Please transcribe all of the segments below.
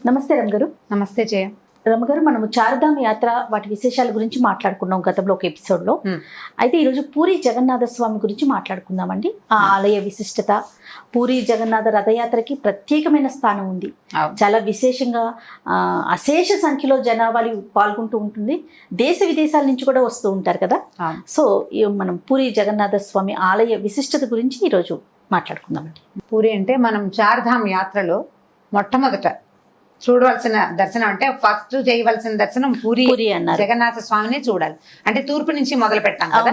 నమస్తే రమగారు. నమస్తే జయ. రమగారు, మనము చార్ధామ్ యాత్ర వాటి విశేషాల గురించి మాట్లాడుకున్నాం గతంలో ఒక ఎపిసోడ్లో. అయితే ఈరోజు పూరి జగన్నాథ స్వామి గురించి మాట్లాడుకుందామండి. ఆ ఆలయ విశిష్టత, పూరి జగన్నాథ రథయాత్రకి ప్రత్యేకమైన స్థానం ఉంది. చాలా విశేషంగా అశేష సంఖ్యలో జనాభాలు పాల్గొంటూ ఉంటుంది. దేశ విదేశాల నుంచి కూడా వస్తూ ఉంటారు కదా. సో మనం పూరి జగన్నాథ స్వామి ఆలయ విశిష్టత గురించి ఈరోజు మాట్లాడుకుందామండి. పూరి అంటే మనం చార్ధామ్ యాత్రలో మొట్టమొదట చూడవలసిన దర్శనం అంటే ఫస్ట్ చేయవలసిన దర్శనం పూరి జగన్నాథ స్వామిని చూడాలి. అంటే తూర్పు నుంచి మొదలు పెట్టాం కదా.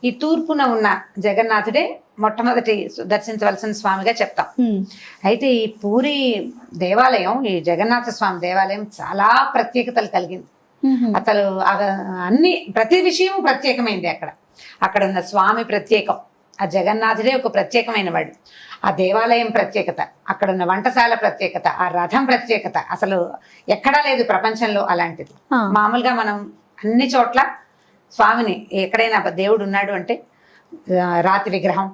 ఈ తూర్పున ఉన్న జగన్నాథుడే మొట్టమొదటి దర్శించవలసిన స్వామిగా చెప్తాం. అయితే ఈ పూరి దేవాలయం, ఈ జగన్నాథ స్వామి దేవాలయం చాలా ప్రత్యేకతలు కలిగింది. అసలు ప్రతి విషయం ప్రత్యేకమైంది. అక్కడ ఉన్న స్వామి ప్రత్యేకం, ఆ జగన్నాథుడే ఒక ప్రత్యేకమైన వాడు, ఆ దేవాలయం ప్రత్యేకత, అక్కడ ఉన్న వంటశాల ప్రత్యేకత, ఆ రథం ప్రత్యేకత అసలు ఎక్కడా లేదు ప్రపంచంలో అలాంటిది. మామూలుగా మనం అన్ని చోట్ల స్వామిని ఎక్కడైనా దేవుడు ఉన్నాడు అంటే రాతి విగ్రహం,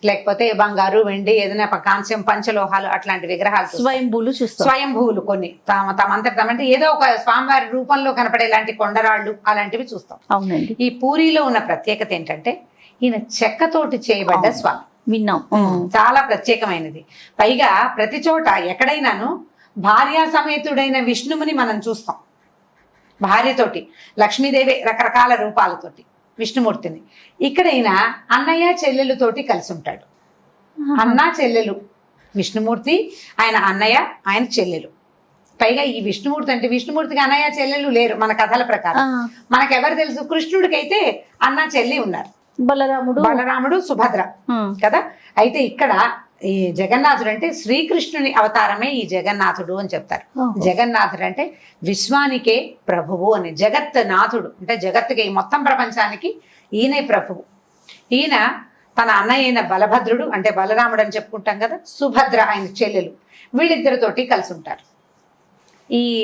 లేకపోతే బంగారు, వెండి, ఏదైనా కాంస్యం, పంచలోహాలు అట్లాంటి విగ్రహాలు, స్వయంభూవులు కొన్ని తమంతటమంటే ఏదో ఒక స్వామివారి రూపంలో కనపడేలాంటి కొండరాళ్ళు అలాంటివి చూస్తాం. అవునండి. ఈ పూరిలో ఉన్న ప్రత్యేకత ఏంటంటే ఈయన చెక్కతోటి చేయబడ్డ స్వామి. విన్నాం, చాలా ప్రత్యేకమైనది. పైగా ప్రతి చోట ఎక్కడైనాను భార్యా సమేతుడైన విష్ణువుని మనం చూస్తాం. భార్యతోటి, లక్ష్మీదేవి రకరకాల రూపాలతోటి విష్ణుమూర్తిని. ఇక్కడైనా అన్నయ్య చెల్లెలుతోటి కలిసి ఉంటాడు. అన్న చెల్లెలు, విష్ణుమూర్తి ఆయన అన్నయ్య, ఆయన చెల్లెలు. పైగా ఈ విష్ణుమూర్తి అంటే విష్ణుమూర్తికి అన్నయ్య చెల్లెలు లేరు మన కథల ప్రకారం. మనకెవరు తెలుసు? కృష్ణుడికైతే అన్న చెల్లి ఉన్నారు, బలరాముడు సుభద్ర కదా. అయితే ఇక్కడ ఈ జగన్నాథుడు అంటే శ్రీకృష్ణుని అవతారమే ఈ జగన్నాథుడు అని చెప్తారు. జగన్నాథుడు అంటే విశ్వానికే ప్రభువు అని, జగత్ నాథుడు అంటే జగత్తుకి మొత్తం ప్రపంచానికి ఈయనే ప్రభువు. ఈయన తన అన్నయ్య అయిన బలభద్రుడు అంటే బలరాముడు అని చెప్పుకుంటాం కదా, సుభద్ర ఆయన చెల్లెలు, వీళ్ళిద్దరితోటి కలిసి ఉంటారు.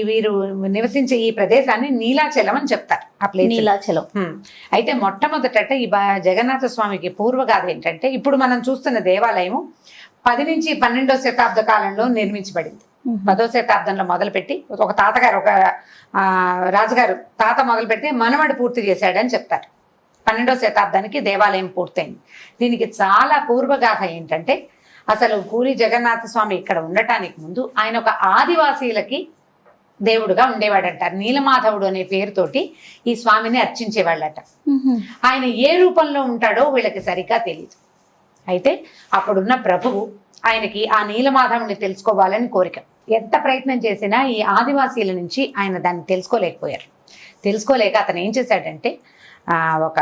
వీరు నివసించే ఈ ప్రదేశాన్ని నీలాచలం అని చెప్తారు. ఆ ప్లేస్ నీలాచలం. అయితే మొట్టమొదట ఈ జగన్నాథ స్వామికి పూర్వగాథ ఏంటంటే, ఇప్పుడు మనం చూస్తున్న దేవాలయము 10 నుంచి 12వ శతాబ్ద కాలంలో నిర్మించబడింది. 10వ శతాబ్దంలో మొదలుపెట్టి ఒక తాతగారు, ఒక రాజుగారు తాత మొదలుపెట్టి మనవడు పూర్తి చేశాడని చెప్తారు. 12వ శతాబ్దానికి దేవాలయం పూర్తయింది. దీనికి చాలా పూర్వగాథ ఏంటంటే, అసలు పూరి జగన్నాథ స్వామి ఇక్కడ ఉండటానికి ముందు ఆయన ఒక ఆదివాసీలకి దేవుడుగా ఉండేవాడంటారు. నీలమాధవుడు అనే పేరుతోటి ఈ స్వామిని అర్చించేవాళ్ళట. ఆయన ఏ రూపంలో ఉంటాడో వీళ్ళకి సరిగ్గా తెలియదు. అయితే అప్పుడున్న ప్రభువు ఆయనకి ఆ నీలమాధవుని తెలుసుకోవాలని కోరిక. ఎంత ప్రయత్నం చేసినా ఈ ఆదివాసీల నుంచి ఆయన దాన్ని తెలుసుకోలేక అతను ఏం చేశాడంటే, ఒక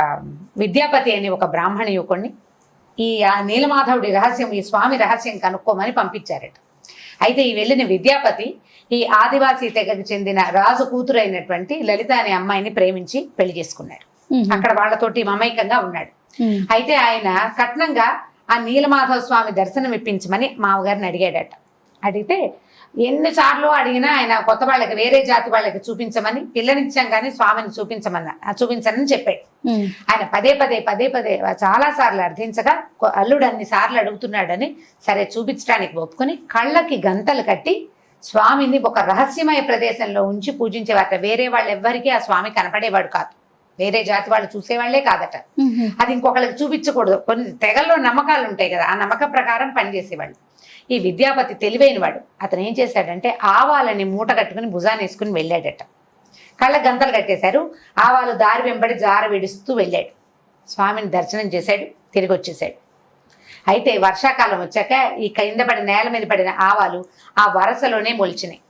విద్యాపతి అని ఒక బ్రాహ్మణ యువకుడిని ఈ నీలమాధవుడి రహస్యం, ఈ స్వామి రహస్యం కనుక్కోమని పంపించారట. అయితే ఈ వెళ్ళిన విద్యాపతి ఈ ఆదివాసీ తెగకు చెందిన రాజు కూతురు అయినటువంటి లలిత అనే అమ్మాయిని ప్రేమించి పెళ్లి చేసుకున్నాడు. అక్కడ వాళ్ళతోటి మమైకంగా ఉన్నాడు. అయితే ఆయన కట్నంగా ఆ నీలమాధవ స్వామి దర్శనం ఇప్పించమని మామగారిని అడిగాడట. అడిగితే ఎన్నిసార్లు అడిగినా ఆయన కొత్త వాళ్ళకి, వేరే జాతి వాళ్ళకి చూపించమని, పిల్లనిచ్చాం కానీ స్వామిని చూపించనని చెప్పాడు. ఆయన పదే పదే చాలా సార్లు అర్థించగా అల్లుడు అన్ని సార్లు అడుగుతున్నాడని సరే చూపించడానికి ఒప్పుకొని కళ్ళకి గంతలు కట్టి స్వామిని ఒక రహస్యమయ ప్రదేశంలో ఉంచి పూజించేవారట. వేరే వాళ్ళు ఎవ్వరికీ ఆ స్వామి కనపడేవాడు కాదు, వేరే జాతి వాళ్ళు చూసేవాళ్లే కాదట. అది ఇంకొకళ్ళకి చూపించకూడదు. కొన్ని తెగల్లో నమ్మకాలు ఉంటాయి కదా, ఆ నమ్మకం ప్రకారం పనిచేసేవాళ్ళు. ఈ విద్యాపతి తెలివైన వాడు. అతను ఏం చేశాడంటే ఆవాలని మూట కట్టుకుని భుజాన్ని వేసుకుని వెళ్ళాడట. కళ్ళ గంతలు కట్టేశారు. ఆవాలు దారి వెంబడి జార విడుస్తూ వెళ్ళాడు. స్వామిని దర్శనం చేశాడు, తిరిగి వచ్చేసాడు. అయితే వర్షాకాలం వచ్చాక ఈ కింద పడిన నేల మీద పడిన ఆవాలు ఆ వరసలోనే మొలిచినాయి.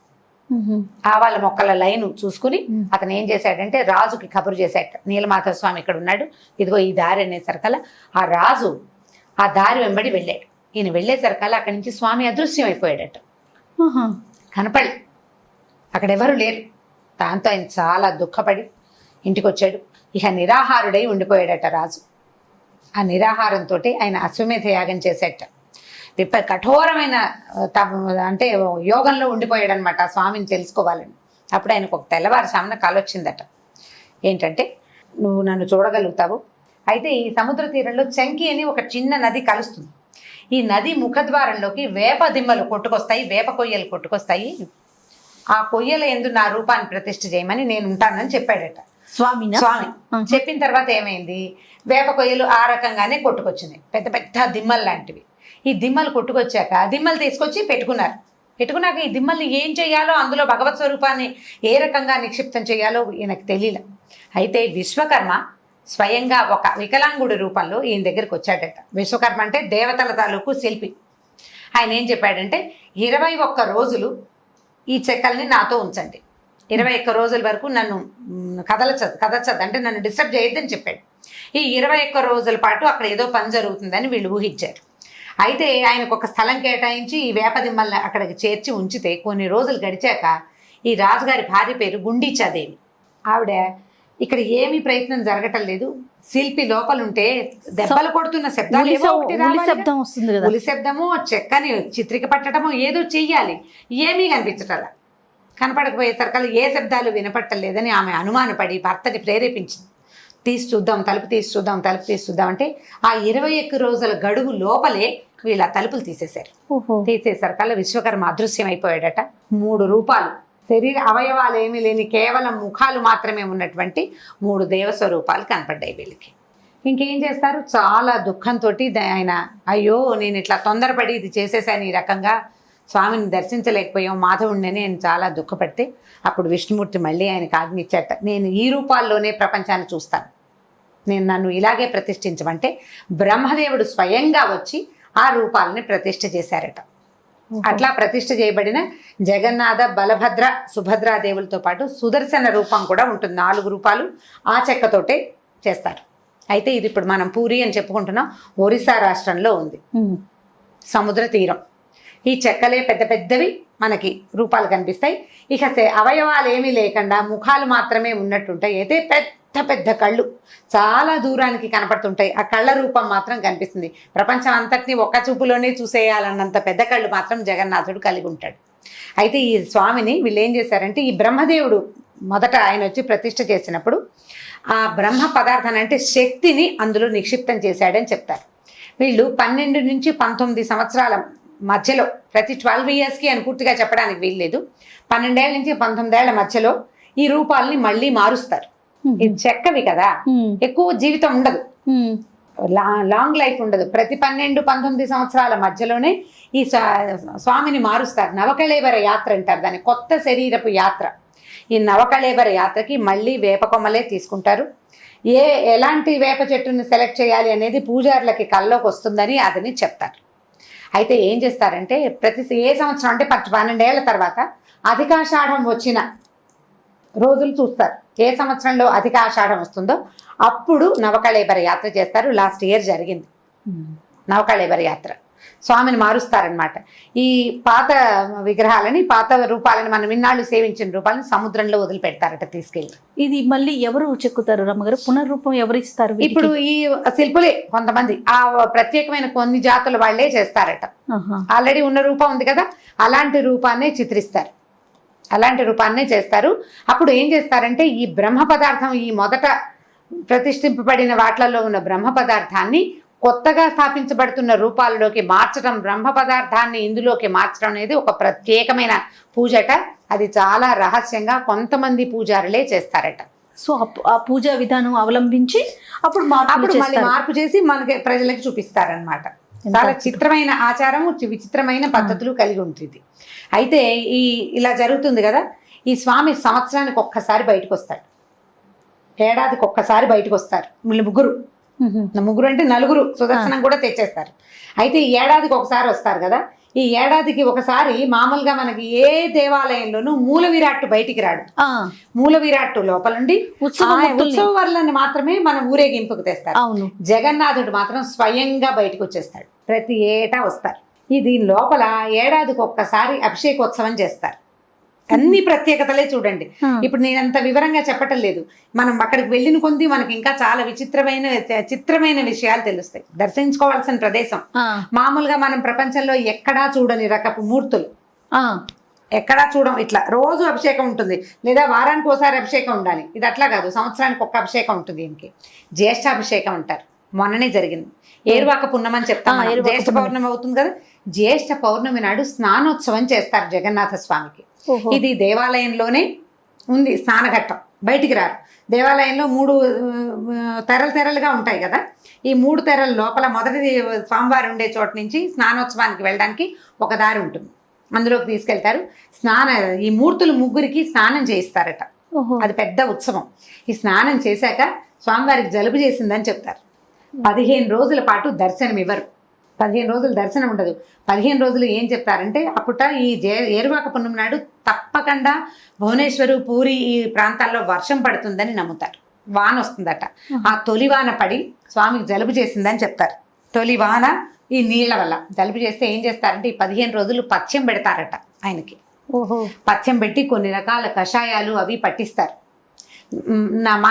ఆవాల మొక్కల లైను చూసుకుని అతను ఏం చేశాడంటే రాజుకి కబురు చేశాడు, నీలమాధవ స్వామి ఇక్కడ ఉన్నాడు, ఇదిగో ఈ దారి అనేసరికల్లా ఆ రాజు ఆ దారి వెంబడి వెళ్ళాడు. ఈయన వెళ్ళేసరికల్లా అక్కడి నుంచి స్వామి అదృశ్యం అయిపోయాడట. కనపడి అక్కడ ఎవరు లేరు. దాంతో ఆయన చాలా దుఃఖపడి ఇంటికి వచ్చాడు. ఇక నిరాహారుడై ఉండిపోయాడట రాజు. ఆ నిరాహారంతో ఆయన అశ్వమేధ యాగం చేసేట. కఠోరమైన అంటే యోగంలో ఉండిపోయాడు అనమాట ఆ స్వామిని తెలుసుకోవాలని. అప్పుడు ఆయనకు ఒక తెల్లవారుజామున కల వచ్చిందట. ఏంటంటే, నువ్వు నన్ను చూడగలుగుతావు, అయితే ఈ సముద్ర తీరంలో చంకి అని ఒక చిన్న నది కలుస్తుంది. ఈ నది ముఖద్వారంలోకి వేప దిమ్మలు కొట్టుకొస్తాయి, వేప కొయ్యలు కొట్టుకొస్తాయి. ఆ కొయ్యల యందు నా రూపాన్ని ప్రతిష్ఠ చేయమని నేను ఉంటానని చెప్పాడట స్వామి చెప్పిన తర్వాత ఏమైంది, వేప కొయ్యలు ఆ రకంగానే కొట్టుకొచ్చినాయి, పెద్ద పెద్ద దిమ్మలు లాంటివి. ఈ దిమ్మలు కొట్టుకొచ్చాక దిమ్మలు తీసుకొచ్చి పెట్టుకున్నాక ఈ దిమ్మల్ని ఏం చేయాలో, అందులో భగవత్ స్వరూపాన్ని ఏ రకంగా నిక్షిప్తం చేయాలో ఈయనకు తెలియలే. అయితే విశ్వకర్మ స్వయంగా ఒక వికలాంగుడి రూపంలో ఈయన దగ్గరికి వచ్చాడట. విశ్వకర్మ అంటే దేవతల తాలూకు శిల్పి. ఆయన ఏం చెప్పాడంటే 21 రోజులు ఈ చెక్కల్ని నాతో ఉంచండి, 21 రోజుల వరకు నన్ను కదచద్దు అంటే నన్ను డిస్టర్బ్ చేయొద్దని చెప్పాడు. ఈ 21 రోజుల పాటు అక్కడ ఏదో పని జరుగుతుందని వీళ్ళు ఊహించారు. అయితే ఆయనకు ఒక స్థలం కేటాయించి ఈ వేపదిమ్మల్ని అక్కడికి చేర్చి ఉంచితే కొన్ని రోజులు గడిచాక ఈ రాజుగారి భార్య పేరు గుండీచాదేవి. ఆవిడ ఇక్కడ ఏమీ ప్రయత్నం జరగటం లేదు, శిల్పి లోపలుంటే దెబ్బలు కొడుతున్న శబ్దాలు ఏవో ఒకటి రావాలి, ఉలి శబ్దము, చెక్కని చిత్రిక పట్టడము ఏదో చెయ్యాలి, ఏమీ కనిపించటలా. కనపడకపోయేసరికల్లా ఏ శబ్దాలు వినపట్టలేదని ఆమె అనుమానపడి భర్తని ప్రేరేపించింది. తీసి చూద్దాం, తలుపు తీసి చూద్దాం అంటే ఆ 21 రోజుల గడువు లోపలే వీళ్ళ తలుపులు తీసేశారు. తీసేసరికల్లా విశ్వకర్మ అదృశ్యం అయిపోయాడట. 3 రూపాలు, శరీర అవయవాలు ఏమీ లేని కేవలం ముఖాలు మాత్రమే ఉన్నటువంటి 3 దేవస్వరూపాలు కనపడ్డాయి వీళ్ళకి. ఇంకేం చేస్తారు, చాలా దుఃఖంతో ఆయన అయ్యో నేను ఇట్లా తొందరపడి ఇది చేసేసాను, ఈ రకంగా స్వామిని దర్శించలేకపోయాం, మాధవుడిని నేను చాలా దుఃఖపడితే అప్పుడు విష్ణుమూర్తి మళ్ళీ ఆయనకు ఆజ్ఞ ఇచ్చాట, నేను ఈ రూపాల్లోనే ప్రపంచాన్ని చూస్తాను, నన్ను ఇలాగే ప్రతిష్ఠించమంటే బ్రహ్మదేవుడు స్వయంగా వచ్చి ఆ రూపాలని ప్రతిష్ఠ చేశారట. అట్లా ప్రతిష్ఠ చేయబడిన జగన్నాథ, బలభద్ర, సుభద్రాదేవులతో పాటు సుదర్శన రూపం కూడా ఉంటుంది. 4 రూపాలు ఆ చెక్కతోటే చేస్తారు. అయితే ఇది ఇప్పుడు మనం పూరి అని చెప్పుకుంటున్నాం, ఒరిస్సా రాష్ట్రంలో ఉంది, సముద్ర తీరం. ఈ చెక్కలే పెద్ద పెద్దవి మనకి రూపాలు కనిపిస్తాయి. ఇక అవయవాలు ఏమీ లేకుండా ముఖాలు మాత్రమే ఉన్నట్టుంటాయి. అయితే పెద్ద పెద్ద కళ్ళు చాలా దూరానికి కనపడుతుంటాయి. ఆ కళ్ళ రూపం మాత్రం కనిపిస్తుంది. ప్రపంచం అంతటినీ ఒక్క చూపులోనే చూసేయాలన్నంత పెద్ద కళ్ళు మాత్రం జగన్నాథుడు కలిగి ఉంటాడు. అయితే ఈ స్వామిని వీళ్ళు ఏం చేశారంటే, ఈ బ్రహ్మదేవుడు మొదట ఆయన వచ్చి ప్రతిష్ఠ చేసినప్పుడు ఆ బ్రహ్మ పదార్థాన్ని అంటే శక్తిని అందులో నిక్షిప్తం చేశాడని చెప్తారు. వీళ్ళు 12 నుంచి 19 సంవత్సరాల మధ్యలో, ప్రతి 12 ఇయర్స్కి అని పూర్తిగా చెప్పడానికి వీల్లేదు, 12 ఏళ్ళ నుంచి 19 ఏళ్ల మధ్యలో ఈ రూపాలని మళ్ళీ మారుస్తారు. ఇది చెక్కవి కదా, ఎక్కువ జీవితం ఉండదు, లాంగ్ లైఫ్ ఉండదు. ప్రతి 12-19 సంవత్సరాల మధ్యలోనే ఈ స్వామిని మారుస్తారు. నవకళేబర యాత్ర అంటారు దాన్ని, కొత్త శరీరపు యాత్ర. ఈ నవకళేబర యాత్రకి మళ్ళీ వేప కొమ్మలే తీసుకుంటారు. ఎలాంటి వేప చెట్టుని సెలెక్ట్ చేయాలి అనేది పూజారులకి కల్లోకి వస్తుందని అదని చెప్తారు. అయితే ఏం చేస్తారంటే ఏ సంవత్సరం అంటే 12 ఏళ్ల తర్వాత అధికాషాఢం వచ్చిన రోజులు చూస్తారు. ఏ సంవత్సరంలో అధికాషాఢం వస్తుందో అప్పుడు నవకళేబర యాత్ర చేస్తారు. లాస్ట్ ఇయర్ జరిగింది నవకళేబర యాత్ర. స్వామిని మారుస్తారనమాట. ఈ పాత విగ్రహాలని, పాత రూపాలని, మనం ఇన్నాళ్ళు సేవించిన రూపాలని సముద్రంలో వదిలిపెడతారట తీసుకెళ్ళి. ఇది మళ్ళీ ఎవరు చెక్కుతారు రమ్మగారు? పునర్రూపం ఎవరు ఇస్తారు? ఇప్పుడు ఈ శిల్పులే కొంతమంది, ఆ ప్రత్యేకమైన కొన్ని జాతుల వాళ్ళే చేస్తారట. ఆల్రెడీ ఉన్న రూపం ఉంది కదా, అలాంటి రూపాన్నే చిత్రిస్తారు, అలాంటి రూపాన్నే చేస్తారు. అప్పుడు ఏం చేస్తారంటే ఈ బ్రహ్మ పదార్థం, ఈ మొదట ప్రతిష్ఠింపబడిన వాట్లలో ఉన్న బ్రహ్మ పదార్థాన్ని కొత్తగా స్థాపించబడుతున్న రూపాలలోకి మార్చడం, బ్రహ్మ పదార్థాన్ని ఇందులోకి మార్చడం అనేది ఒక ప్రత్యేకమైన పూజట. అది చాలా రహస్యంగా కొంతమంది పూజారులే చేస్తారట. సో ఆ పూజా విధానం అవలంబించి అప్పుడు మళ్ళీ మార్పు చేసి మనకి ప్రజలకు చూపిస్తారనమాట. చాలా చిత్రమైన ఆచారము, విచిత్రమైన పద్ధతులు కలిగి ఉంటుంది. అయితే ఇలా జరుగుతుంది కదా, ఈ స్వామి సంవత్సరానికి ఒక్కసారి బయటకు వస్తాడు, ఏడాదికి ఒక్కసారి బయటకు వస్తారు. వీళ్ళు ముగ్గురు అంటే 4 సుదర్శనం కూడా తెచ్చేస్తారు. అయితే ఈ ఏడాదికి ఒకసారి వస్తారు కదా, ఈ ఏడాదికి ఒకసారి మామూలుగా మనకి ఏ దేవాలయంలోనూ మూల విరాట్టు బయటికి రాడు. మూల విరాట్టు లోపల నుండి ఉత్సవాలను మాత్రమే మనం ఊరేగింపుకు తెస్తారు. జగన్నాథుడు మాత్రం స్వయంగా బయటకు వచ్చేస్తాడు. ప్రతి ఏటా వస్తారు. దీని లోపల ఏడాదికి ఒక్కసారి అభిషేకోత్సవం చేస్తారు. అన్ని ప్రత్యేకతలే చూడండి. ఇప్పుడు నేనంత వివరంగా చెప్పటం లేదు, మనం అక్కడికి వెళ్ళిన కొద్ది మనకి ఇంకా చాలా చిత్రమైన విషయాలు తెలుస్తాయి. దర్శించుకోవాల్సిన ప్రదేశం. మామూలుగా మనం ప్రపంచంలో ఎక్కడా చూడని రకపు మూర్తులు, ఎక్కడా చూడం. ఇట్లా రోజు అభిషేకం ఉంటుంది, లేదా వారానికి ఒకసారి అభిషేకం ఉండాలి. ఇది అట్లా కాదు, సంవత్సరానికి ఒక్క అభిషేకం ఉంటుంది. దీనికి జ్యేష్ఠాభిషేకం అంటారు. మొన్ననే జరిగింది. ఏరువాక పున్నమి అని చెప్తాం మనం. ఏరువాక జ్యేష్ఠ పౌర్ణమి అవుతుంది కదా, జ్యేష్ఠ పౌర్ణమి నాడు స్నానోత్సవం చేస్తారు జగన్నాథ స్వామికి. ఓహో. ఇది దేవాలయంలోనే ఉంది స్నానఘట్టం, బయటికి రారు. దేవాలయంలో 3 తెరలుగా ఉంటాయి కదా, ఈ 3 తెరల లోపల మొదటిది స్వామివారు ఉండే చోటు నుంచి స్నానోత్సవానికి వెళ్ళడానికి ఒక దారి ఉంటుంది, అందులోకి తీసుకెళ్తారు. ఈ మూర్తులు ముగ్గురికి స్నానం చేయిస్తారట. ఓహో. అది పెద్ద ఉత్సవం. ఈ స్నానం చేశాక స్వామివారికి జలుబు చేసిందని చెప్తారు. 15 రోజుల పాటు దర్శనం ఇవ్వరు. 15 రోజులు దర్శనం ఉండదు. 15 రోజులు ఏం చెప్తారంటే, అప్పుట ఈ ఏరువాక పున్నమి నాడు తప్పకుండా భువనేశ్వరు, పూరి ఈ ప్రాంతాల్లో వర్షం పడుతుందని నమ్ముతారు. వాన వస్తుందట. ఆ తొలి వాన పడి స్వామికి జలుబు చేసిందని చెప్తారు. తొలి వాన ఈ నీళ్ల వల్ల జలుబు చేస్తే ఏం చేస్తారంటే, ఈ 15 రోజులు పథ్యం పెడతారట ఆయనకి. ఓహో. పథ్యం పెట్టి కొన్ని రకాల కషాయాలు అవి పట్టిస్తారు.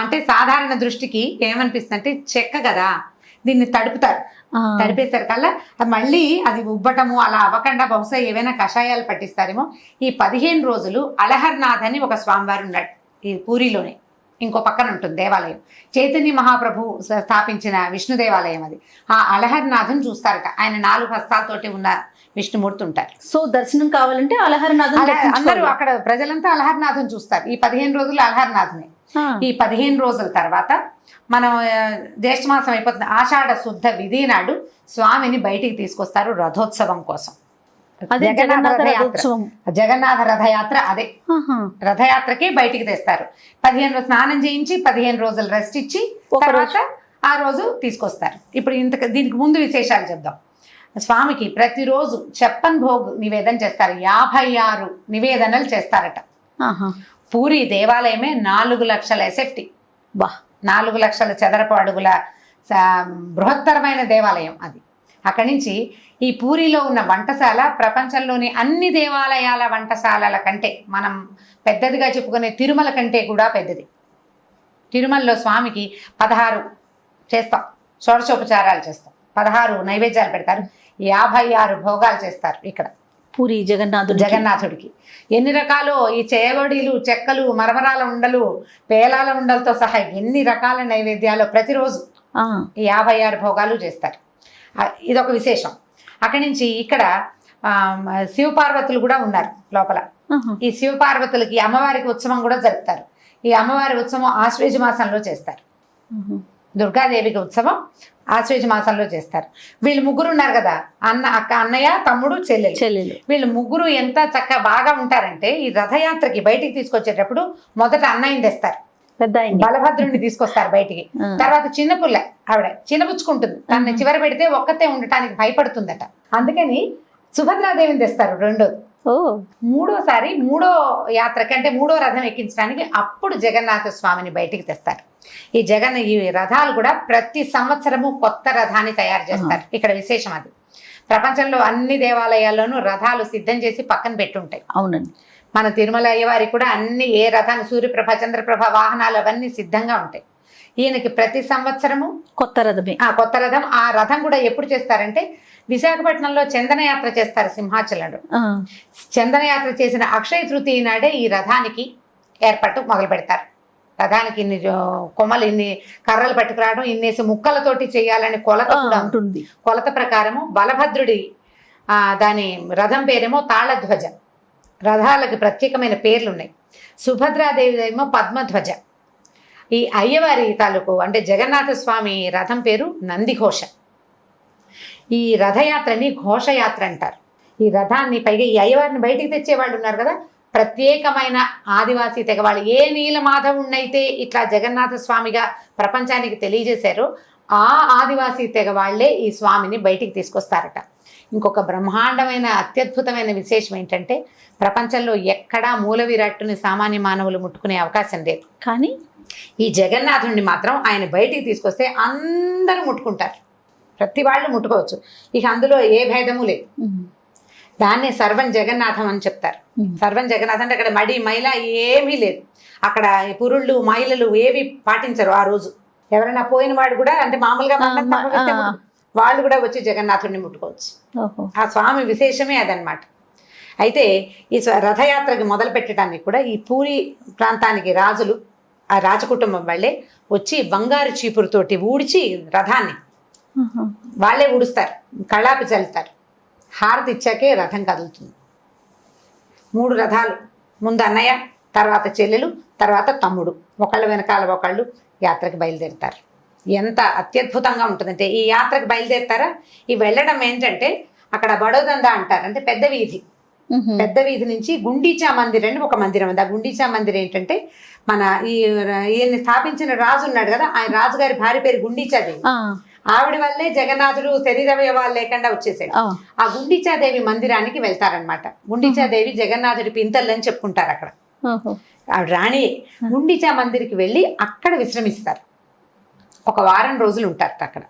అంటే సాధారణ దృష్టికి ఏమనిపిస్తుంది అంటే, చెక్క కదా, దీన్ని తడుపుతారు. తడిపేస్తారు కల్లా మళ్ళీ అది ఉబ్బటము అలా అవ్వకుండా బహుశా ఏవైనా కషాయాలు పట్టిస్తారేమో. ఈ 15 రోజులు అలహర్నాథ్ అని ఒక స్వామివారు ఉన్నాడు ఈ పూరిలోనే. ఇంకో పక్కన ఉంటుంది దేవాలయం, చైతన్య మహాప్రభు స్థాపించిన విష్ణు దేవాలయం అది. ఆ అలహర్నాథ్ని చూస్తారట. ఆయన 4 హస్తాలతోటి ఉన్న విష్ణుమూర్తి ఉంటారు. సో దర్శనం కావాలంటే అలహర్నాథ్ అందరూ అక్కడ ప్రజలంతా అలహర్నాథ్ని చూస్తారు. ఈ 15 రోజులు అలహర్నాథ్ని. ఈ 15 రోజుల తర్వాత మనం జ్యేష్ఠ మాసం అయిపోతుంది, ఆషాఢ శుద్ధ విధి నాడు స్వామిని బయటికి తీసుకొస్తారు రథోత్సవం కోసం. జగన్నాథ రథయాత్ర అదే. రథయాత్రకి బయటికి తెస్తారు. 15 రోజులు స్నానం చేయించి 15 రోజులు రెస్ట్ ఇచ్చి తర్వాత ఆ రోజు తీసుకొస్తారు. ఇప్పుడు దీనికి ముందు విశేషాలు చెప్దాం. స్వామికి ప్రతిరోజు చెప్పన్ భోగ్ నివేదన చేస్తారు. 56 నివేదనలు చేస్తారట. పూరి దేవాలయమే 4 లక్షల ఎస్ఎఫ్టీ, 4 లక్షల చదరపు అడుగుల బృహత్తరమైన దేవాలయం అది. అక్కడి నుంచి ఈ పూరిలో ఉన్న వంటశాల ప్రపంచంలోని అన్ని దేవాలయాల వంటశాలల కంటే, మనం పెద్దదిగా చెప్పుకునే తిరుమల కంటే కూడా పెద్దది. తిరుమలలో స్వామికి 16 చేస్తాం, షోడశోపచారాలు చేస్తాం, 16 నైవేద్యాలు పెడతారు, 56 భోగాలు చేస్తారు. ఇక్కడ పూరి జగన్నాథుడికి ఎన్ని రకాలు ఈ చేయగొడీలు, చెక్కలు, మరమరాల ఉండలు, పేలాల ఉండలతో సహా ఎన్ని రకాల నైవేద్యాలు ప్రతిరోజు 56 భోగాలు చేస్తారు. ఇదొక విశేషం. అక్కడి నుంచి ఇక్కడ శివపార్వతులు కూడా ఉన్నారు లోపల. ఈ శివపార్వతులకి అమ్మవారికి ఉత్సవం కూడా జరుపుతారు. ఈ అమ్మవారి ఉత్సవం ఆశ్వేజ మాసంలో చేస్తారు. దుర్గాదేవికి ఉత్సవం ఆశ్వేజ మాసంలో చేస్తారు. వీళ్ళు ముగ్గురు ఉన్నారు కదా, అన్నయ్య, తమ్ముడు, చెల్లెలు. వీళ్ళు ముగ్గురు ఎంత బాగా ఉంటారంటే, ఈ రథయాత్రకి బయటికి తీసుకొచ్చేటప్పుడు మొదట అన్నయ్యని తెస్తారు, పెద్ద బలభద్రుడిని తీసుకొస్తారు బయటికి. తర్వాత చిన్న పుల్ల ఆవిడ చిన్నపుచ్చుకుంటుంది, తనని చివర పెడితే ఒక్కతే ఉండటానికి భయపడుతుందట. అందుకని సుభద్రాదేవిని తెస్తారు రెండోది. మూడోసారి యాత్రకి అంటే 3వ రథం ఎక్కించడానికి అప్పుడు జగన్నాథ స్వామిని బయటికి తెస్తారు. ఈ రథాలు కూడా ప్రతి సంవత్సరము కొత్త రథాన్ని తయారు చేస్తారు. ఇక్కడ విశేషం అది. ప్రపంచంలో అన్ని దేవాలయాల్లోనూ రథాలు సిద్ధం చేసి పక్కన పెట్టుంటాయి. అవునండి. మన తిరుమల అయ్యవారికి కూడా అన్ని ఏ రథాన్ని, సూర్యప్రభ, చంద్రప్రభ వాహనాలు అవన్నీ సిద్ధంగా ఉంటాయి. ఈయనకి ప్రతి సంవత్సరము కొత్త రథం. ఆ రథం కూడా ఎప్పుడు చేస్తారంటే, విశాఖపట్నంలో చందనయాత్ర చేస్తారు సింహాచలంలో. చందనయాత్ర చేసిన అక్షయ తృతీయ నాడే ఈ రథానికి ఏర్పాటు మొదలు పెడతారు. రథానికి ఇన్ని కొమ్మలు, ఇన్ని కర్రలు పట్టుకురావడం, ఇన్నేసి ముక్కలతోటి చేయాలని కొలత కూడా ఉంటుంది. కొలత ప్రకారము బలభద్రుడి దాని రథం పేరేమో తాళధ్వజ. రథాలకి ప్రత్యేకమైన పేర్లు ఉన్నాయి. సుభద్రాదేవి ఏమో పద్మధ్వజ. ఈ అయ్యవారి తాలూకు అంటే జగన్నాథ స్వామి రథం పేరు నందిఘోష. ఈ రథయాత్రని ఘోషయాత్ర అంటారు. ఈ రథాన్ని పైగా ఈ అయ్యవారిని బయటికి తెచ్చేవాళ్ళు ఉన్నారు కదా, ప్రత్యేకమైన ఆదివాసీ తెగవాళ్ళు. ఏ నీలమాధవుణ్ణైతే ఇట్లా జగన్నాథ స్వామిగా ప్రపంచానికి తెలియజేశారో ఆ ఆదివాసీ తెగవాళ్లే ఈ స్వామిని బయటికి తీసుకొస్తారట. ఇంకొక బ్రహ్మాండమైన అత్యద్భుతమైన విశేషం ఏంటంటే, ప్రపంచంలో ఎక్కడా మూల విరాట్టుని సామాన్య మానవులు ముట్టుకునే అవకాశం లేదు. కానీ ఈ జగన్నాథుడిని మాత్రం ఆయన బయటికి తీసుకొస్తే అందరూ ముట్టుకుంటారు. ప్రతి వాళ్ళు ముట్టుకోవచ్చు. ఇక అందులో ఏ భేదము లేదు. దాన్నే సర్వం జగన్నాథం అని చెప్తారు. సర్వం జగన్నాథం అంటే అక్కడ మడి మైల ఏమీ లేదు. అక్కడ పురుళ్ళు, మైలలు ఏవి పాటించరు ఆ రోజు. ఎవరైనా పోయిన వాడు కూడా, అంటే మామూలుగా వాళ్ళు కూడా వచ్చి జగన్నాథుడిని ముట్టుకోవచ్చు. ఆ స్వామి విశేషమే అదనమాట. అయితే ఈ రథయాత్రకి మొదలు పెట్టడానికి కూడా ఈ పూరి ప్రాంతానికి రాజులు, ఆ రాజకుటుంబం వాళ్ళే వచ్చి బంగారు చీపురుతోటి ఊడ్చి రథాన్ని వాళ్ళే ఊడుస్తారు, కళ్ళాపి చల్లుతారు. హారతి ఇచ్చాకే రథం కదులుతుంది. 3 రథాలు, ముందు అన్నయ్య, తర్వాత చెల్లెలు, తర్వాత తమ్ముడు, ఒకళ్ళు వెనకాల ఒకళ్ళు యాత్రకి బయలుదేరుతారు. ఎంత అత్యద్భుతంగా ఉంటుందంటే ఈ యాత్రకు బయలుదేరుతారా, ఈ వెళ్ళడం ఏంటంటే అక్కడ బడోదంద అంటారు, అంటే పెద్ద వీధి. పెద్ద వీధి నుంచి గుండీచా మందిర్ అని ఒక మందిరం ఉంది. ఆ గుండీచా మందిర్ ఏంటంటే మన ఈయన్ని స్థాపించిన రాజు ఉన్నాడు కదా, ఆయన రాజుగారి భార్య పేరు గుండీచాదేవి. ఆవిడ వల్లే జగన్నాథుడు శరీరవయవాలు లేకుండా వచ్చేసాడు. ఆ గుండీచాదేవి మందిరానికి వెళ్తారనమాట. గుండీచాదేవి జగన్నాథుడి పింతల్ని అని చెప్పుకుంటారు అక్కడ. ఆవిడ రాణి గుండీచా మందిరికి వెళ్ళి అక్కడ విశ్రమిస్తారు. ఒక వారం రోజులు ఉంటారు అక్కడ.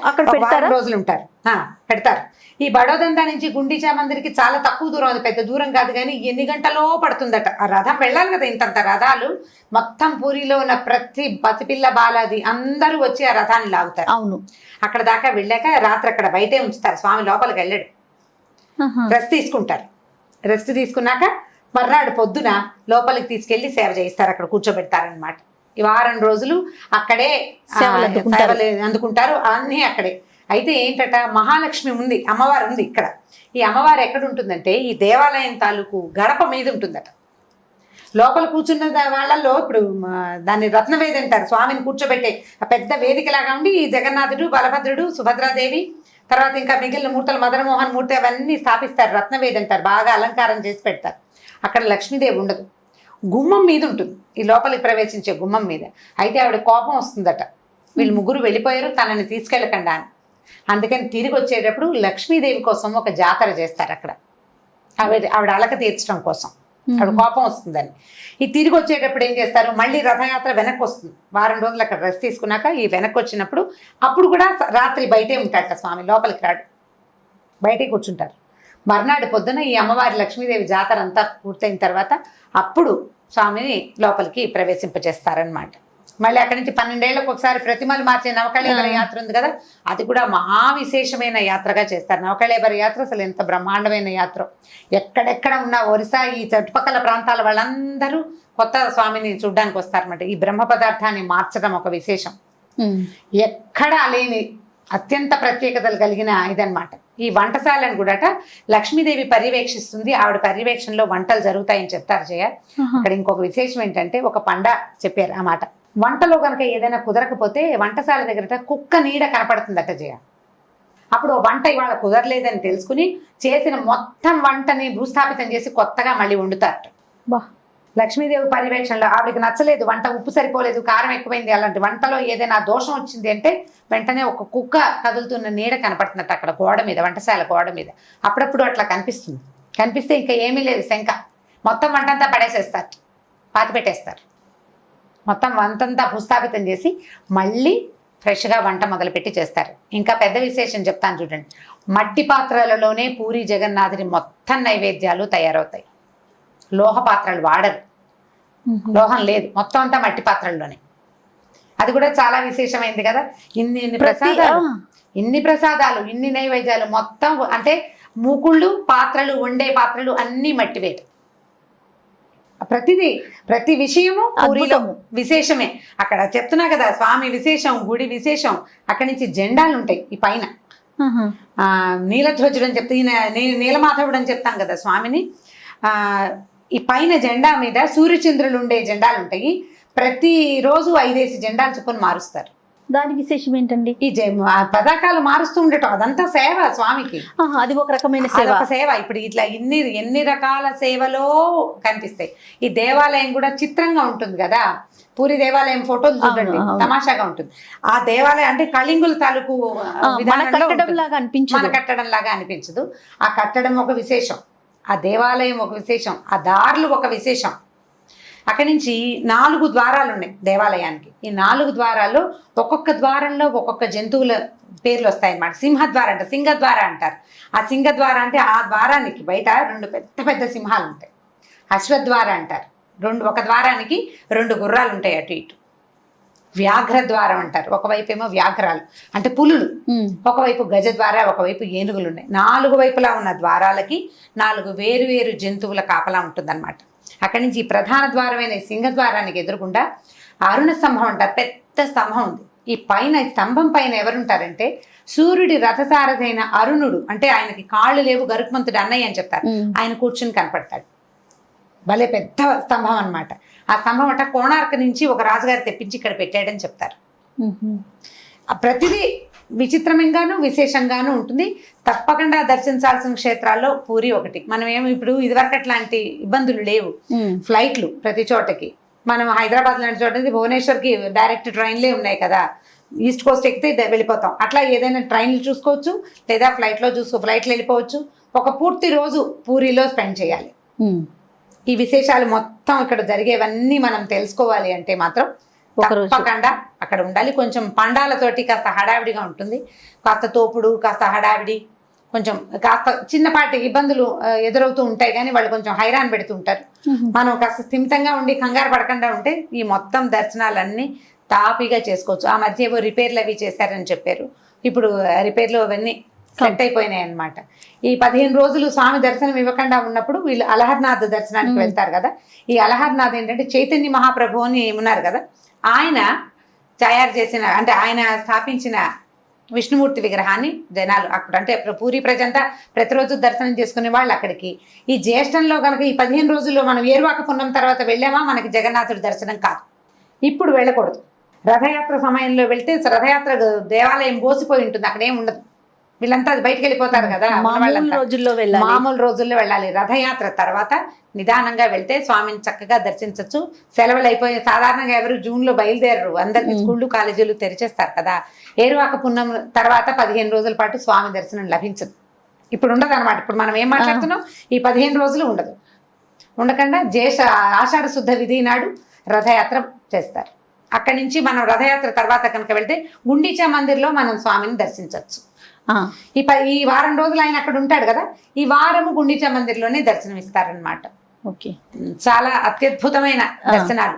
అక్కడ వారం రోజులు ఉంటారు, పెడతారు. ఈ బడోదండ నుంచి గుండీచా మందిరికి చాలా తక్కువ దూరం, అది పెద్ద దూరం కాదు, కానీ ఎన్ని గంటలో పడుతుందట. ఆ రథం వెళ్ళాలి కదా, ఇంతంత రథాలు మొత్తం పూరిలో ఉన్న ప్రతి పసిపిల్ల బాలాది అందరూ వచ్చి ఆ రథాన్ని లాగుతారు. అవును. అక్కడ దాకా వెళ్ళాక రాత్రి అక్కడ బయటే ఉంచుతారు. స్వామి లోపలికి వెళ్ళాడు, రెస్ట్ తీసుకుంటారు. రెస్ట్ తీసుకున్నాక మర్నాడు పొద్దున లోపలికి తీసుకెళ్లి సేవ చేయిస్తారు, అక్కడ కూర్చోబెడతారనమాట. ఈ వారం రోజులు అక్కడే సేవలు అందుకుంటారు, అన్నీ అక్కడే. అయితే ఏంటట, మహాలక్ష్మి ఉంది, అమ్మవారు ఉంది ఇక్కడ. ఈ అమ్మవారు ఎక్కడ ఉంటుందంటే ఈ దేవాలయం తాలూకు గడప మీద ఉంటుందట. లోపల కూర్చున్న వాళ్ళల్లో ఇప్పుడు దాన్ని రత్నవేది అంటారు. స్వామిని కూర్చోబెట్టే పెద్ద వేదికలాగా ఉండి ఈ జగన్నాథుడు, బలభద్రుడు, సుభద్రాదేవి, తర్వాత ఇంకా మిగిలిన మూర్తులు, మదనమోహన్ మూర్తి అవన్నీ స్థాపిస్తారు. రత్నవేది అంటారు, బాగా అలంకారం చేసి పెడతారు. అక్కడ లక్ష్మీదేవి ఉండదు, గుమ్మం మీద ఉంటుంది, ఈ లోపలికి ప్రవేశించే గుమ్మం మీద. అయితే ఆవిడ కోపం వస్తుందట, వీళ్ళు ముగ్గురు వెళ్ళిపోయారు, తనని తీసుకెళ్ళకుండా అని. అందుకని తిరిగి వచ్చేటప్పుడు లక్ష్మీదేవి కోసం ఒక జాతర చేస్తారు అక్కడ, ఆవిడ అలక తీర్చడం కోసం. ఆవిడ కోపం వస్తుందని. ఈ తిరిగి వచ్చేటప్పుడు ఏం చేస్తారు, మళ్ళీ రథయాత్ర వెనక్కి వస్తుంది. వారం రోజులు అక్కడ రెస్ట్ తీసుకున్నాక ఈ వెనక్కి వచ్చినప్పుడు అప్పుడు కూడా రాత్రి బయటే ఉంటాడట స్వామి, లోపలికి రాడు, బయటే కూర్చుంటారు. మర్నాడు పొద్దున ఈ అమ్మవారి లక్ష్మీదేవి జాతర అంతా పూర్తయిన తర్వాత అప్పుడు స్వామిని లోపలికి ప్రవేశింపచేస్తారనమాట. మళ్ళీ అక్కడి నుంచి 12 ఏళ్లకు ఒకసారి ప్రతిమలు మార్చే నవకళేబర యాత్ర ఉంది కదా, అది కూడా మహా విశేషమైన యాత్రగా చేస్తారు. నవకళేబర యాత్ర అసలు ఎంత బ్రహ్మాండమైన యాత్ర. ఎక్కడెక్కడ ఉన్న ఒరిస్సా ఈ చుట్టుపక్కల ప్రాంతాల వాళ్ళందరూ కొత్త స్వామిని చూడ్డానికి వస్తారన్నమాట. ఈ బ్రహ్మ పదార్థాన్ని మార్చడం ఒక విశేషం, ఎక్కడా లేని అత్యంత ప్రత్యేకతలు కలిగిన ఇదనమాట. ఈ వంటశాలను కూడా లక్ష్మీదేవి పర్యవేక్షిస్తుంది, ఆవిడ పర్యవేక్షణలో వంటలు జరుగుతాయని చెప్తారు జయ. అక్కడ ఇంకొక విశేషం ఏంటంటే ఒక పండ చెప్పారు ఆ మాట. వంటలో కనుక ఏదైనా కుదరకపోతే వంటశాల దగ్గర కుక్క నీడ కనపడుతుందట జయ. అప్పుడు వంట ఇవాళ కుదరలేదని తెలుసుకుని చేసిన మొత్తం వంటని భూస్థాపితం చేసి కొత్తగా మళ్ళీ వండుతారట. లక్ష్మీదేవి పర్యవేక్షణలో ఆవిడకి నచ్చలేదు, వంట ఉప్పు సరిపోలేదు, కారం ఎక్కువైంది, అలాంటి వంటలో ఏదైనా దోషం వచ్చింది అంటే వెంటనే ఒక కుక్క కదులుతున్న నీడ కనపడుతున్నట్టు అక్కడ గోడ మీద, వంటశాల గోడ మీద. అప్పుడప్పుడు అట్లా కనిపిస్తుంది. కనిపిస్తే ఇంకా ఏమీ లేదు శంక, మొత్తం వంటంతా పడేసేస్తారు, పాతి పెట్టేస్తారు. మొత్తం వంటంతా భూస్థాపితం చేసి మళ్ళీ ఫ్రెష్గా వంట మొదలుపెట్టి చేస్తారు. ఇంకా పెద్ద విశేషం చెప్తాను చూడండి. మట్టి పాత్రలలోనే పూరి జగన్నాథుని మొత్తం నైవేద్యాలు తయారవుతాయి. లోహ పాత్రలు వాడరు, లోహం లేదు, మొత్తం అంతా మట్టి పాత్రల్లోనే. అది కూడా చాలా విశేషమైంది కదా. ఇన్ని ప్రసాదాలు ఇన్ని నైవేద్యాలు మొత్తం అంటే మూకుళ్ళు, పాత్రలు, వండే పాత్రలు అన్నీ మట్టివేట. ప్రతి విషయము పూరిలో విశేషమే. అక్కడ చెప్తున్నా కదా స్వామి విశేషం, గుడి విశేషం. అక్కడి నుంచి జెండాలు ఉంటాయి ఈ పైన, నీలధ్వజుడు అని చెప్తే నీలమాధవుడు అని చెప్తాం కదా స్వామిని. ఈ పైన జెండా మీద సూర్యచంద్రులు ఉండే జెండాలు ఉంటాయి. ప్రతిరోజు 5 జెండాలు చొప్పున మారుస్తారు. దాని విశేషం ఏంటండి? ఈ పతాకాలు మారుస్తూ ఉండటం అదంతా సేవ స్వామికి. అది ఒక రకమైన సేవ. ఇప్పుడు ఇట్లా ఎన్ని రకాల సేవలో కనిపిస్తాయి. ఈ దేవాలయం కూడా చిత్రంగా ఉంటుంది కదా, పూరి దేవాలయం ఫోటోలు చూడండి, తమాషాగా ఉంటుంది. ఆ దేవాలయం అంటే కళింగుల తాలూకు మన కట్టడం లాగా అనిపించదు. ఆ కట్టడం ఒక విశేషం, ఆ దేవాలయం ఒక విశేషం, ఆ దారులు ఒక విశేషం. అక్కడి నుంచి 4 ద్వారాలు ఉన్నాయి దేవాలయానికి. ఈ 4 ద్వారాల్లో ఒక్కొక్క ద్వారంలో ఒక్కొక్క జంతువుల పేర్లు వస్తాయన్నమాట. సింహద్వారం అంటే సింగద్వార అంటారు. ఆ సింగద్వార అంటే ఆ ద్వారానికి బయట 2 పెద్ద సింహాలు ఉంటాయి. అశ్వద్వార అంటారు. ఒక ద్వారానికి 2 గుర్రాలు ఉంటాయి అటు ఇటు. వ్యాఘ్రద్వారం అంటారు. ఒకవైపు ఏమో వ్యాఘ్రాలు అంటే పులులు, ఒకవైపు గజద్వార, ఒకవైపు ఏనుగులు ఉన్నాయి. 4 వైపులా ఉన్న ద్వారాలకి 4 వేరు జంతువుల కాపలా ఉంటుందన్నమాట. అక్కడి నుంచి ప్రధాన ద్వారమైన సింహద్వారానికి ఎదురుగుండా అరుణ స్తంభం అంటారు, పెద్ద స్తంభం ఉంది. ఈ పైన స్తంభం పైన ఎవరుంటారంటే సూర్యుడి రథసారథైన అరుణుడు, అంటే ఆయనకి కాళ్ళు లేవు గరుత్మంతుడు అన్నయ్య అని చెప్తారు, ఆయన కూర్చుని కనపడతాడు. భలే పెద్ద స్తంభం అన్నమాట. ఆ స్తంభం అట కోణార్క్ నుంచి ఒక రాజుగారు తెప్పించి ఇక్కడ పెట్టాడని చెప్తారు. ఆ ప్రతిదీ విచిత్రంగాను విశేషంగాను ఉంటుంది. తప్పకుండా దర్శించాల్సిన క్షేత్రాల్లో పూరి ఒకటి. మనం ఏమి ఇప్పుడు ఇదివరకు అట్లాంటి ఇబ్బందులు లేవు, ఫ్లైట్లు ప్రతి చోటకి. మనం హైదరాబాద్ లాంటి చోట భువనేశ్వర్కి డైరెక్ట్ ట్రైన్లే ఉన్నాయి కదా, ఈస్ట్ కోస్ట్ ఎక్కితే వెళ్ళిపోతాం. అట్లా ఏదైనా ట్రైన్లు చూసుకోవచ్చు, లేదా ఫ్లైట్లో ఫ్లైట్లు వెళ్ళిపోవచ్చు. ఒక పూర్తి రోజు పూరిలో స్పెండ్ చేయాలి. ఈ విశేషాలు మొత్తం ఇక్కడ జరిగేవన్నీ మనం తెలుసుకోవాలి అంటే మాత్రం తప్పకుండా అక్కడ ఉండాలి. కొంచెం పండాలతోటి కాస్త హడావిడిగా ఉంటుంది, కాస్త తోపుడు, కాస్త హడావిడి, కొంచెం కాస్త చిన్నపాటి ఇబ్బందులు ఎదురవుతూ ఉంటాయి. కానీ వాళ్ళు కొంచెం హైరాన్ పెడుతుంటారు. మనం కాస్త స్థిమితంగా ఉండి కంగారు పడకుండా ఉంటే ఈ మొత్తం దర్శనాలన్నీ తాపీగా చేసుకోవచ్చు. ఆ మధ్య ఏవో రిపేర్లు అవి చేశారని చెప్పారు. ఇప్పుడు రిపేర్లు అవన్నీ సెట్ అయిపోయినాయి అనమాట. ఈ 15 రోజులు స్వామి దర్శనం ఇవ్వకుండా ఉన్నప్పుడు వీళ్ళు అలహర్నాథ్ దర్శనానికి వెళ్తారు కదా. ఈ అలహర్నాథ్ ఏంటంటే చైతన్య మహాప్రభు అని ఉన్నారు కదా, ఆయన తయారు చేసిన, అంటే ఆయన స్థాపించిన విష్ణుమూర్తి విగ్రహాన్ని జనాలు అక్కడ, అంటే పూరి ప్రజంతా ప్రతిరోజు దర్శనం చేసుకునే వాళ్ళు అక్కడికి. ఈ జ్యేష్ఠంలో కనుక ఈ 15 రోజుల్లో మనం ఏరువాక పున్నం తర్వాత వెళ్ళామా మనకి జగన్నాథుడి దర్శనం కాదు. ఇప్పుడు వెళ్ళకూడదు. రథయాత్ర సమయంలో వెళ్తే రథయాత్ర దేవాలయం బోసిపోయి ఉంటుంది, అక్కడ ఏమి ఉండదు. వీళ్ళంతా బయటకు వెళ్ళిపోతారు కదా, మామూలు రోజుల్లో వెళ్ళాలి. రథయాత్ర తర్వాత నిదానంగా వెళ్తే స్వామిని చక్కగా దర్శించవచ్చు. సెలవులు అయిపోయి సాధారణంగా ఎవరు జూన్లో బయలుదేరరు, అందరికి స్కూళ్ళు కాలేజీలు తెరిచేస్తారు కదా. ఏరువాక పున్నం తర్వాత 15 రోజుల పాటు స్వామి దర్శనం లభించదు. ఇప్పుడు ఉండదు అనమాట. ఇప్పుడు మనం ఏం మాట్లాడుతున్నాం, ఈ 15 రోజులు ఉండదు. ఉండకుండా ఆషాఢ శుద్ధ విధి నాడు రథయాత్ర చేస్తారు. అక్కడి నుంచి మనం రథయాత్ర తర్వాత కనుక వెళ్తే గుండీచా మందిర్లో మనం స్వామిని దర్శించవచ్చు. ఈ వారం రోజులు ఆయన అక్కడ ఉంటాడు కదా, ఈ వారము గుండీచా మందిర్లోనే దర్శనం ఇస్తారనమాట. ఓకే, చాలా అత్యద్భుతమైన దర్శనాలు.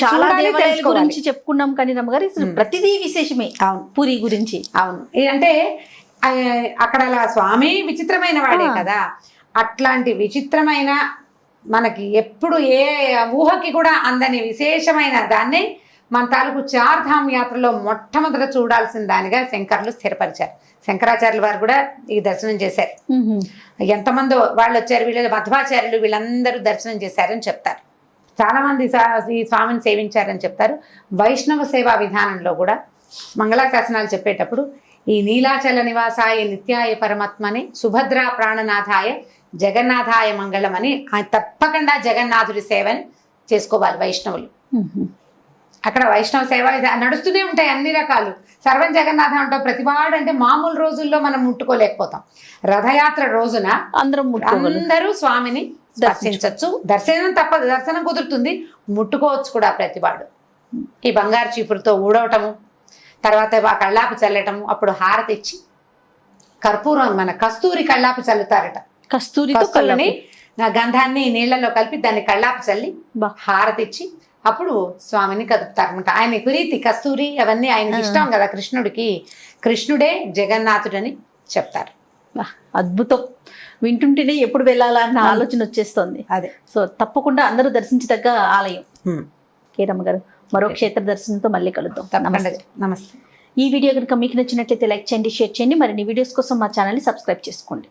చాలా దేవాలయాల గురించి చెప్పుకున్నాం కానీ రమ్మగారు ప్రతిదీ విశేషమే. అవును, పూరి గురించి. అవును, అంటే అక్కడ అలా స్వామి విచిత్రమైన వాడే కదా. అట్లాంటి విచిత్రమైన మనకి ఎప్పుడు ఏ ఊహకి కూడా అందని విశేషమైన దాన్ని మన తాలూకు చార్ధామ్ యాత్రలో మొట్టమొదట చూడాల్సిన దానిగా శంకర్లు స్థిరపరిచారు. శంకరాచార్యుల వారు కూడా ఈ దర్శనం చేశారు. ఎంతమంది వాళ్ళు వచ్చారు, వీళ్ళు మధ్వాచార్యులు, వీళ్ళందరూ దర్శనం చేశారని చెప్తారు. చాలా మంది ఈ స్వామిని సేవించారని చెప్తారు. వైష్ణవ సేవా విధానంలో కూడా మంగళాశాసనాలు చెప్పేటప్పుడు ఈ నీలాచల నివాసాయ నిత్యాయ పరమాత్మని సుభద్రా ప్రాణనాథాయ జగన్నాథాయ మంగళం అని తప్పకుండా జగన్నాథుడి సేవని చేసుకోవాలి వైష్ణవులు. అక్కడ వైష్ణవ సేవ నడుస్తూనే ఉంటాయి అన్ని రకాలు. సర్వం జగన్నాథ అంటాం. ప్రతివాడు అంటే మామూలు రోజుల్లో మనం ముట్టుకోలేకపోతాం. రథయాత్ర రోజున అందరూ స్వామిని దర్శించవచ్చు. దర్శనం తప్పదు, దర్శనం కుదురుతుంది, ముట్టుకోవచ్చు కూడా ప్రతివాడు. ఈ బంగారు చీపురుతో ఊడవటము, తర్వాత కళ్ళాపు చల్లటము, అప్పుడు హారతి ఇచ్చి కర్పూరం మన కస్తూరి కళ్ళాపు చల్లుతారట. కస్తూరిని గంధాన్ని నీళ్లలో కలిపి దాన్ని కళ్ళాపు చల్లి హారతి ఇచ్చి అప్పుడు స్వామిని కదుపుతారనమాట. ఆయన ప్రీతి కస్తూరి అవన్నీ ఆయనకి ఇష్టం కదా కృష్ణుడికి. కృష్ణుడే జగన్నాథుడని చెప్తారు. అద్భుతం. వింటుంటేనే ఎప్పుడు వెళ్ళాలా అన్న ఆలోచన వచ్చేస్తుంది. అదే, సో తప్పకుండా అందరూ దర్శించదగ్గ ఆలయం. కేరమ్మ గారు, మరో క్షేత్ర దర్శనంతో మళ్ళీ కలుద్దాం. నమస్తే. ఈ వీడియో కనుక మీకు నచ్చినట్లయితే లైక్ చేయండి, షేర్ చేయండి. మరిన్ని వీడియోస్ కోసం మా ఛానల్ని సబ్స్క్రైబ్ చేసుకోండి.